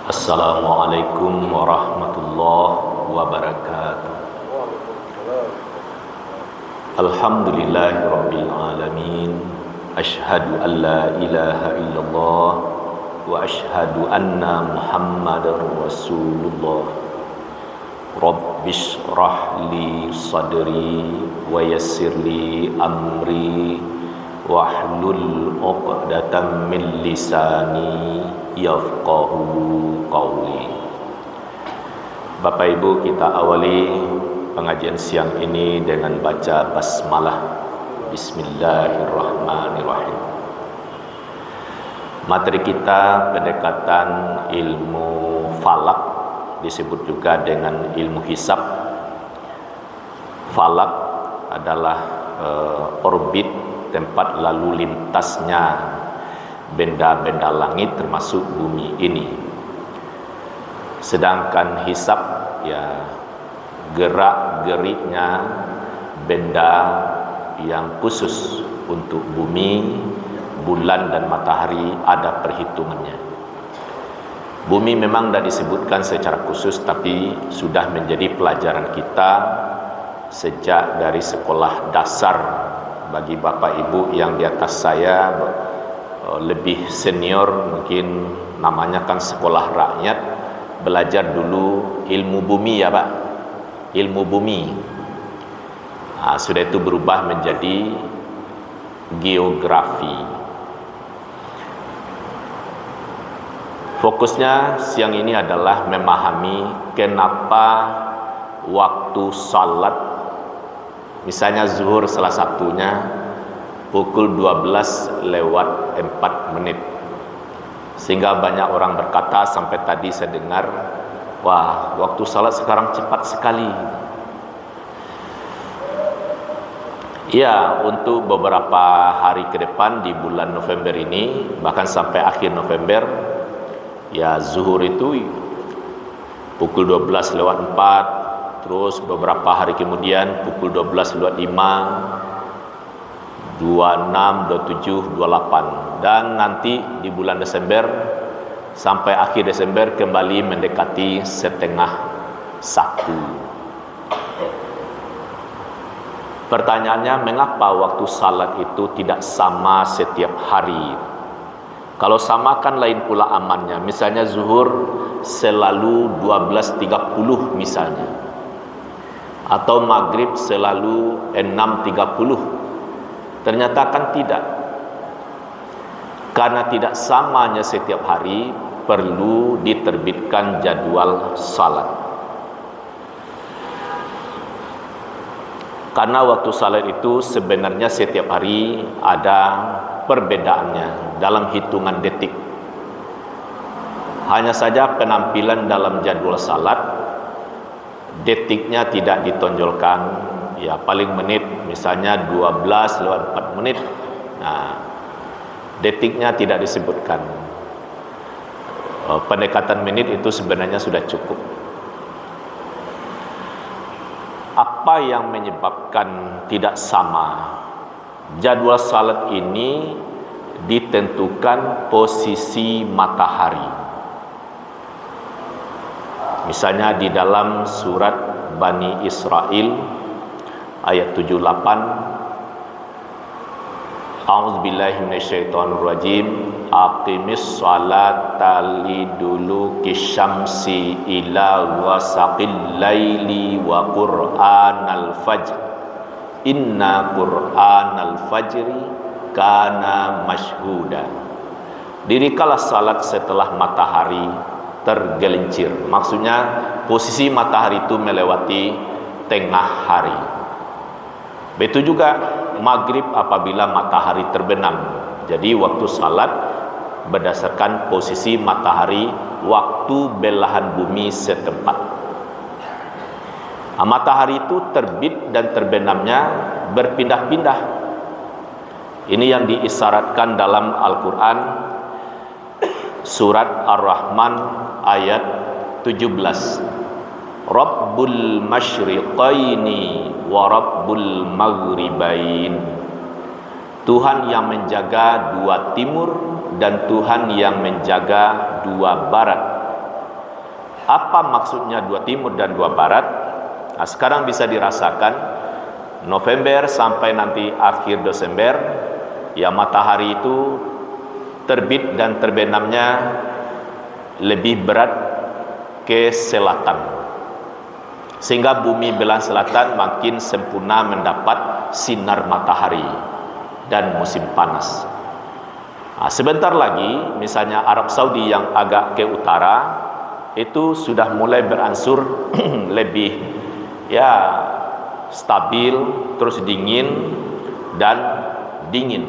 Assalamualaikum warahmatullahi wabarakatuh. Alhamdulillahirabbil alamin. Asyhadu an la ilaha illallah wa asyhadu anna Muhammadar Rasulullah. Rabbis shrah li sadri wa yassir li amri wahlul 'uqdatam min lisani yafqahu qawli. Bapak Ibu, kita awali pengajian siang ini dengan baca basmalah. Bismillahirrahmanirrahim. Materi kita pendekatan ilmu falak, disebut juga dengan ilmu hisab. Falak adalah orbit, tempat lalu lintasnya benda-benda langit termasuk bumi ini. Sedangkan hisab, ya, gerak-geriknya benda yang khusus untuk bumi, bulan dan matahari ada perhitungannya. Bumi memang tidak disebutkan secara khusus, tapi sudah menjadi pelajaran kita sejak dari sekolah dasar. Bagi Bapak Ibu yang di atas saya, lebih senior, mungkin namanya kan sekolah rakyat, belajar dulu ilmu bumi, ya Pak, ilmu bumi. Sudah itu berubah menjadi geografi. Fokusnya siang ini adalah memahami kenapa waktu salat, misalnya zuhur salah satunya pukul 12:04, sehingga banyak orang berkata, sampai tadi saya dengar, wah, waktu salat sekarang cepat sekali. Ya, untuk beberapa hari ke depan di bulan November ini, bahkan sampai akhir November, ya, zuhur itu pukul 12:04, terus beberapa hari kemudian pukul 12:05, 26, 27, 28, dan nanti di bulan Desember sampai akhir Desember kembali mendekati setengah 1. Pertanyaannya, mengapa waktu salat itu tidak sama setiap hari? Kalau sama kan lain pula amannya. Misalnya zuhur selalu 12:30 misalnya, atau maghrib selalu 6:30. Ternyata kan tidak. Karena tidak samanya setiap hari, perlu diterbitkan jadwal salat. Karena waktu salat itu sebenarnya setiap hari ada perbedaannya dalam hitungan detik. Hanya saja penampilan dalam jadwal salat, detiknya tidak ditonjolkan, ya, paling menit, misalnya 12:04. Nah, detiknya tidak disebutkan. Pendekatan menit itu sebenarnya sudah cukup. Apa yang menyebabkan tidak sama? Jadwal salat ini ditentukan posisi matahari. Misalnya di dalam surat Bani Israel ayat 78, A'udzubillahi minasyaitonirrajim, aqimis salata liduluki syamsi ila ghasaqil laili wa qur'anal fajr inna qur'anal fajri kana mashhuda. Dirikanlah salat setelah matahari tergelincir. Maksudnya posisi matahari itu melewati tengah hari. Begitu juga maghrib apabila matahari terbenam. Jadi waktu salat berdasarkan posisi matahari, waktu belahan bumi setempat. Matahari itu terbit dan terbenamnya berpindah-pindah. Ini yang diisyaratkan dalam Al-Quran, surat Ar-Rahman ayat 17. Rabbul masyriqaini wa Rabbul maghribain. Tuhan yang menjaga dua timur dan Tuhan yang menjaga dua barat. Apa maksudnya dua timur dan dua barat? Nah, sekarang bisa dirasakan November sampai nanti akhir Desember, ya matahari itu terbit dan terbenamnya lebih berat ke selatan, sehingga bumi belahan selatan makin sempurna mendapat sinar matahari dan musim panas. Nah, sebentar lagi misalnya Arab Saudi yang agak ke utara itu sudah mulai berangsur lebih ya stabil, terus dingin dan dingin,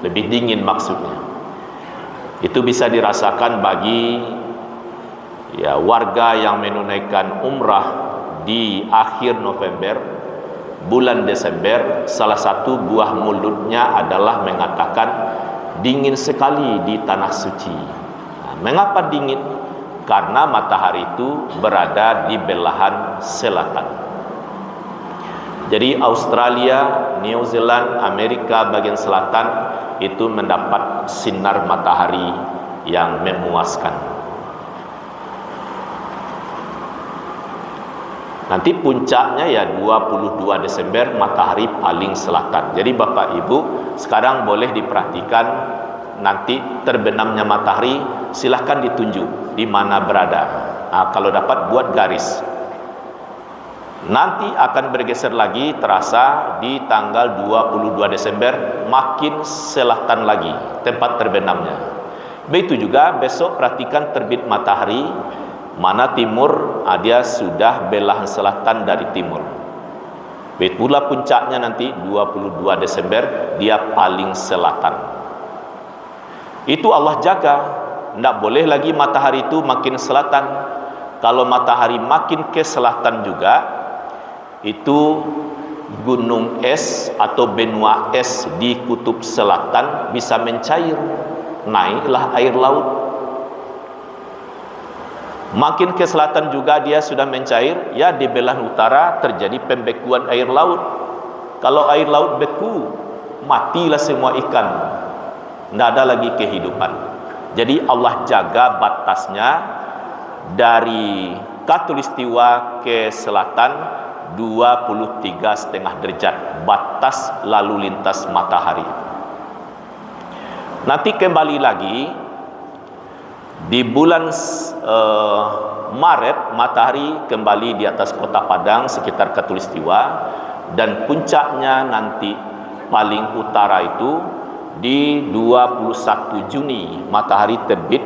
lebih dingin maksudnya. Itu bisa dirasakan bagi ya warga yang menunaikan umrah di akhir November, bulan Desember. Salah satu buah mulutnya adalah mengatakan dingin sekali di tanah suci. Nah, mengapa dingin? Karena matahari itu berada di belahan selatan. Jadi Australia, New Zealand, Amerika bagian selatan itu mendapat sinar matahari yang memuaskan. Nanti puncaknya ya 22 Desember matahari paling selatan. Jadi Bapak Ibu sekarang boleh diperhatikan nanti terbenamnya matahari, silahkan ditunjuk di mana berada. Nah, kalau dapat buat garis. Nanti akan bergeser lagi terasa di tanggal 22 Desember makin selatan lagi tempat terbenamnya. Begitu juga besok perhatikan terbit matahari mana timur, dia sudah belahan selatan dari timur. Begitu pula puncaknya nanti 22 Desember dia paling selatan. Itu Allah jaga, tidak boleh lagi matahari itu makin selatan. Kalau matahari makin ke selatan juga, itu gunung es atau benua es di kutub selatan bisa mencair, naiklah air laut. Makin ke selatan juga dia sudah mencair, ya di belahan utara terjadi pembekuan air laut. Kalau air laut beku, matilah semua ikan, tidak ada lagi kehidupan. Jadi Allah jaga batasnya dari khatulistiwa ke selatan 23,5 derajat batas lalu lintas matahari. Nanti kembali lagi di bulan Maret matahari kembali di atas kota Padang sekitar khatulistiwa, dan puncaknya nanti paling utara itu di 21 Juni matahari terbit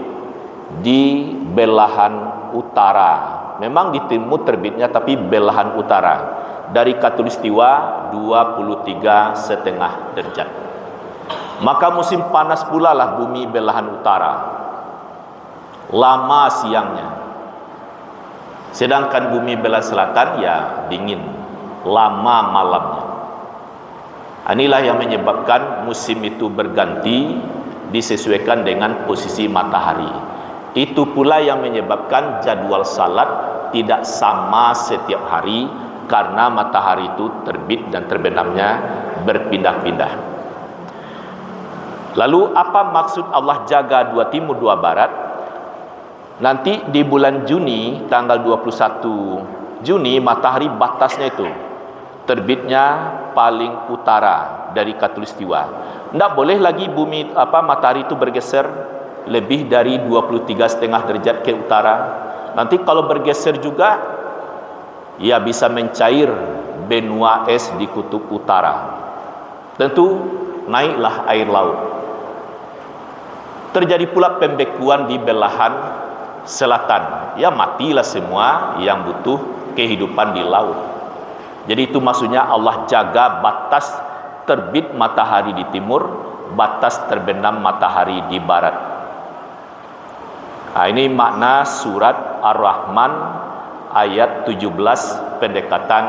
di belahan utara. Memang di timur terbitnya tapi belahan utara. Dari khatulistiwa 23,5 derajat. Maka musim panas pula lah bumi belahan utara. Lama siangnya. Sedangkan bumi belahan selatan ya dingin, lama malamnya. Inilah yang menyebabkan musim itu berganti disesuaikan dengan posisi matahari. Itu pula yang menyebabkan jadwal salat tidak sama setiap hari karena matahari itu terbit dan terbenamnya berpindah-pindah. Lalu apa maksud Allah jaga dua timur dua barat? Nanti di bulan Juni tanggal 21 Juni matahari batasnya itu terbitnya paling utara dari khatulistiwa. Tidak boleh lagi bumi matahari itu bergeser lebih dari 23,5 derajat ke utara. Nanti kalau bergeser juga ya bisa mencair benua es di kutub utara. Tentu naiklah air laut. Terjadi pula pembekuan di belahan selatan. Ya matilah semua yang butuh kehidupan di laut. Jadi itu maksudnya Allah jaga batas terbit matahari di timur, batas terbenam matahari di barat. Nah, ini makna surat Ar-Rahman ayat 17 pendekatan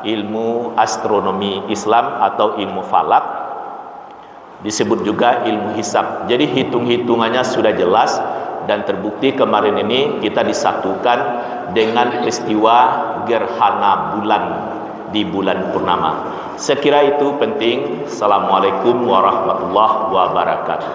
ilmu astronomi Islam atau ilmu falak, disebut juga ilmu hisab. Jadi hitung-hitungannya sudah jelas dan terbukti kemarin ini kita disatukan dengan peristiwa gerhana bulan di bulan purnama. Saya kira itu penting. Assalamualaikum warahmatullahi wabarakatuh.